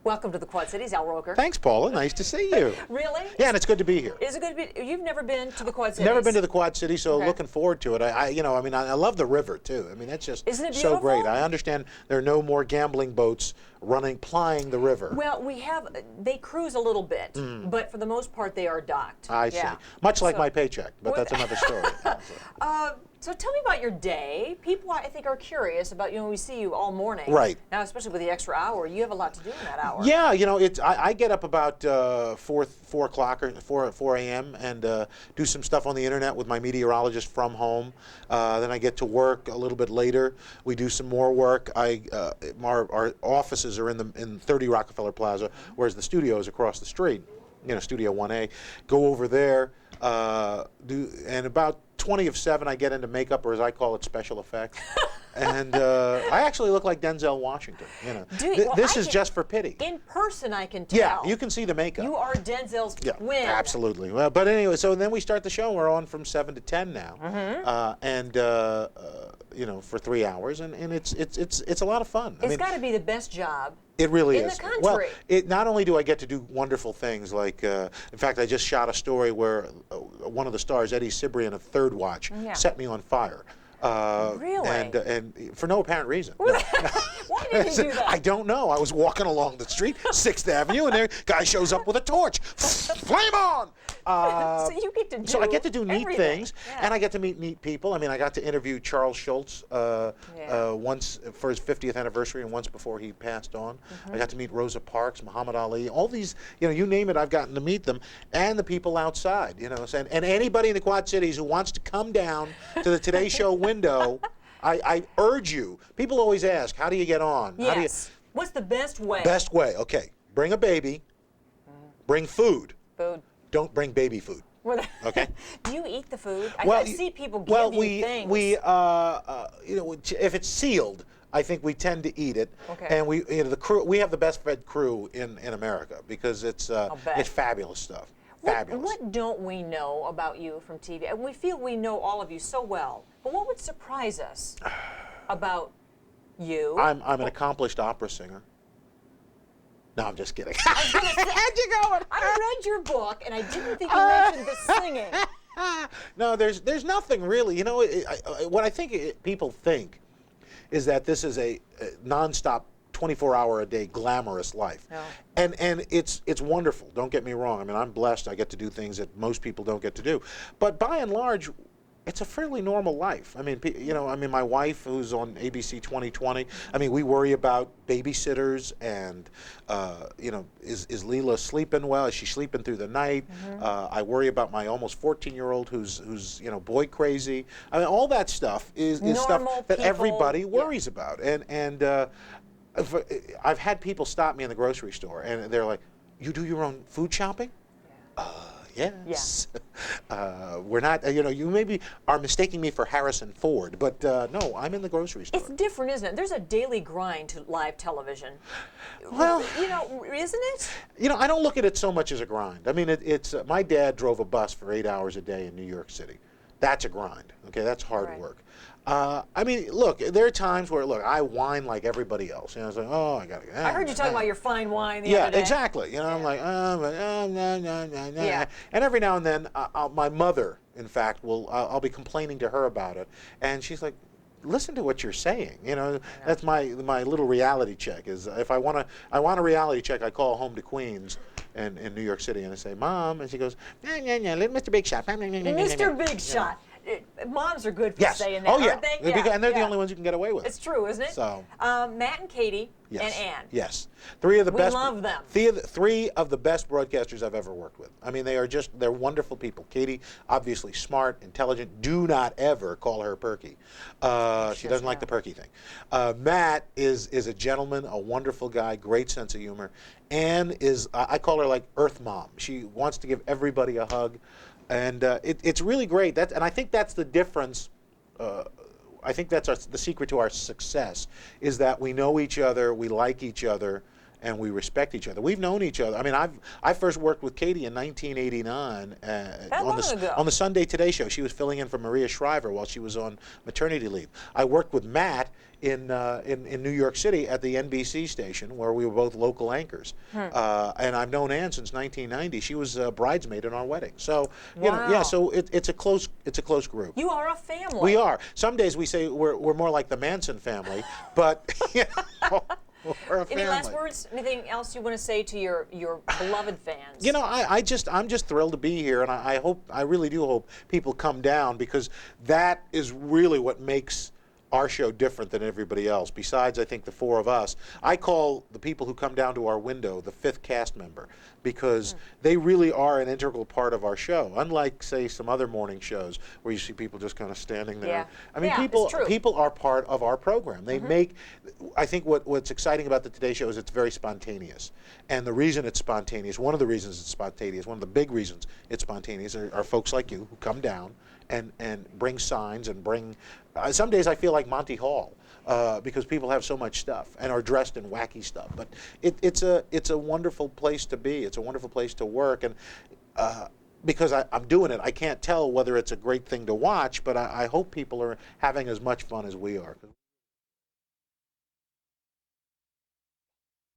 Welcome to the Quad Cities, Al Roker. Thanks, Paula. Nice to see you. Really? Yeah, and it's good to be here. Is it good to be? You've never been to the Quad Cities? Never been to the Quad Cities, so Okay. looking forward to it. I love the river too. I mean, that's just Isn't it so great. beautiful? I understand there are no more gambling boats plying the river. Well, they cruise a little bit, but for the most part, they are docked. I see. Yeah. Much like So- my paycheck, but that's another story. So tell me about your day. People, I think, are curious about, we see you all morning. Right. Now, especially with the extra hour, you have a lot to do in that hour. Yeah, I get up about 4 o'clock or 4 a.m. and do some stuff on the internet with my meteorologist from home. Then I get to work a little bit later. We do some more work. Our offices are in 30 Rockefeller Plaza, whereas the studio is across the street. Studio 1A. Go over there. And about 20 of 7, I get into makeup, or as I call it, special effects. And I actually look like Denzel Washington. This is just for pity. In person, I can tell. Yeah, you can see the makeup. You are Denzel's twin. Absolutely. Well, but anyway, so then we start the show. We're on from 7 to 10 now, for 3 hours, and it's a lot of fun. It's got to be the best job. It really is. is. In the Well, country. not only do I get to do wonderful things, like, in fact, I just shot a story where one of the stars, Eddie Cibrian of Third Watch, set me on fire. Really? And for no apparent reason. Why did he do that? I don't know. I was walking along the street, 6th Avenue, and there guy shows up with a torch. Flame on! So you get to do So I get to do neat everything. things, Yeah. and I get to meet neat people. I mean, I got to interview Charles Schultz once for his 50th anniversary and once before he passed on. I got to meet Rosa Parks, Muhammad Ali, all these, you name it, I've gotten to meet them, and the people outside, and anybody in the Quad Cities who wants to come down to the Today Show window, I urge you. People always ask, how do you get on? How do you, Yes. What's the best way? best way, okay, bring a baby, bring food. Food. Don't bring baby food. Okay. Do you eat the food? Well, I see people give you things. If it's sealed, I think we tend to eat it. Okay. And we have the best fed crew in America because it's fabulous stuff. Fabulous. What don't we know about you from TV? We feel we know all of you so well, but what would surprise us about you? I'm an accomplished opera singer. No, I'm just kidding. How'd you going? I read your book, and I didn't think you mentioned the singing. No, there's nothing really. What I think people think is that this is a nonstop 24-hour-a-day glamorous life. No. And it's wonderful, don't get me wrong. I mean, I'm blessed. I get to do things that most people don't get to do. But by and large, it's a fairly normal life. I mean, my wife, who's on ABC 2020, I mean, we worry about babysitters and, is Leela sleeping well? Is she sleeping through the night? I worry about my almost 14-year-old who's boy crazy. I mean, all that stuff is stuff that everybody worries about. And I've had people stop me in the grocery store, and they're like, "You do your own food shopping?" Yes. Yeah. We're not, you maybe are mistaking me for Harrison Ford, but no, I'm in the grocery store. It's different, isn't it? There's a daily grind to live television. Well, isn't it? I don't look at it so much as a grind. I mean, it's my dad drove a bus for 8 hours a day in New York City. That's a grind. Okay, that's hard work. I mean, look, there are times where, I whine like everybody else. I was like, oh, I got to. I heard you talking about your fine wine the other day. Yeah, exactly. I'm like, no. And every now and then, my mother, in fact, I'll be complaining to her about it, and she's like, listen to what you're saying. That's my little reality check. Is if I want a reality check, I call home to Queens. In New York City, and I say, Mom, and she goes, Mr. Big Shot. Mr. Big Shot. Moms are good for saying that, aren't they? And they're the only ones you can get away with. It's true, isn't it? So, Matt and Katie and Ann. Yes. Three of the best. We love them. Three of the best broadcasters I've ever worked with. I mean, they're wonderful people. Katie, obviously smart, intelligent. Do not ever call her perky. She doesn't like the perky thing. Matt is a gentleman, a wonderful guy, great sense of humor. Ann is, I call her like Earth Mom. She wants to give everybody a hug. And it's really great. And I think that's the difference. I think that's the secret to our success, is that we know each other, we like each other, and we respect each other. We've known each other. I mean, I first worked with Katie in 1989 on the Sunday Today Show. She was filling in for Maria Shriver while she was on maternity leave. I worked with Matt in New York City at the NBC station, where we were both local anchors. And I've known Ann since 1990. She was a bridesmaid in our wedding. So you know, yeah. So it's a close group. You are a family. We are. Some days we say we're more like the Manson family, but you know, we're a family. Any last words? Anything else you want to say to your beloved fans? You know, I'm just thrilled to be here, and I really do hope people come down, because that is really what makes our show different than everybody else. Besides, I think, the four of us, I call the people who come down to our window the fifth cast member, because they really are an integral part of our show. Unlike, say, some other morning shows where you see people just kind of standing there. Yeah. I mean, people are part of our program. They make. I think what's exciting about the Today Show is it's very spontaneous, and the reason it's spontaneous, one of the reasons it's spontaneous, one of the big reasons it's spontaneous, are folks like you who come down and bring signs and bring. Some days I feel like Monty Hall, because people have so much stuff and are dressed in wacky stuff. But it's a wonderful place to be. It's a wonderful place to work, and because I'm doing it, I can't tell whether it's a great thing to watch. But I hope people are having as much fun as we are.